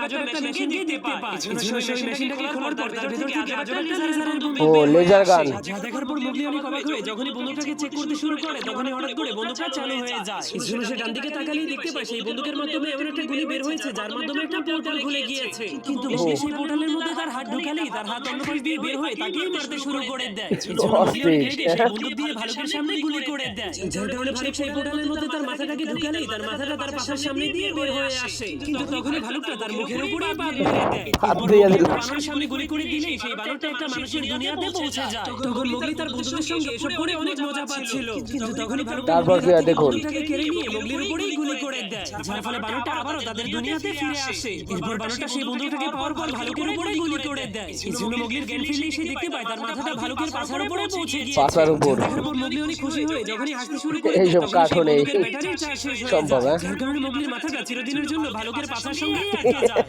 আজব একটা মেশিনকে দেখতে পায়। সেই মেশিনটাকে খোলার পর তার ভেতর থেকে আজব একটা লেজারের বন্দুক ও বের হয়ে লেজার আসে। গান। যা দেখার পর মোগলি অনেক অবাক হয়ে যখনই বন্দুকটাকে চেক করতে শুরু করে তখনই হঠাৎ করে বন্দুকটা চালু হয়ে যায়। জুনো সে ডান দিকে তাকালেই দেখতে পায় সেই বন্দুকের মাধ্যমে এমন একটা গুলি বের হয়েছে যার মাধ্যমে একটা পোর্টাল খুলে গিয়েছে। কিন্তু মোগলি সেই পোর্টালের মধ্যে তার হাত ঢোকালেই তার হাত অন্য পাশ দিয়ে বের হয়ে তাকেই মারতে শুরু করে দেয়। জুনো মোগলি অনেক রেগে সেই বন্দুক দিয়ে ভালুকের সামনে গুলি করে দেয়, যার কারণে ভালুক সেই পোর্টালের মধ্যে তার মাথাটাকে ঢুকালেই তার মাথাটা তার পাশার সামনে দিয়ে বের হয়ে আসে। কিন্তু তখনই ভালুকটা তার মুখের উপরেই বাদ মেরে দেয়। হাত এরপর দিয়ে মোগলি দিল। একটা বানরের সামনে গুলি করে দিলেই সেই বানরটা একটা মানুষের দুনিয়াতে পৌঁছে যায়। তখন মোগলি তার বন্ধুদের সঙ্গে এসব করে অনেক মজা পাচ্ছিল, কিন্তু তখনই ভালুকটা তারপর মোগলির কি হাত হয় থেকে দেখুন। বন্দুকটাকে কেড়ে নিয়ে মোগলির উপরেই গুলি করে দেয়, যার ফলে বানরটা আবারও তাদের দুনিয়াতে ফিরে আসে। এরপর বানরটা সেই বন্দুকটাকে পাওয়ার পর ভালুকের উপরে গুলি করে দেয়। এই জন্য মোগলির জ্ঞান ফিরলেই সে দেখতে পায় তার মাথাটা ভালুকের পাছার উপরে পৌঁছে গিয়েছে। পাছার উপর। যা দেখার পর মোগলি অনেক খুশি হয়ে যখনই হাসতে শুরু করে দেয় এইসব তখন সেই কার্টুনে বন্দুকের ব্যাটারির চার্জ শেষ হয়ে সম্ভব, যায়, হ্যাঁ? যার কারণে মোগলির মাথাটা চিরদিনের জন্য ভালুকের পাছার সঙ্গেই আটকে যায়।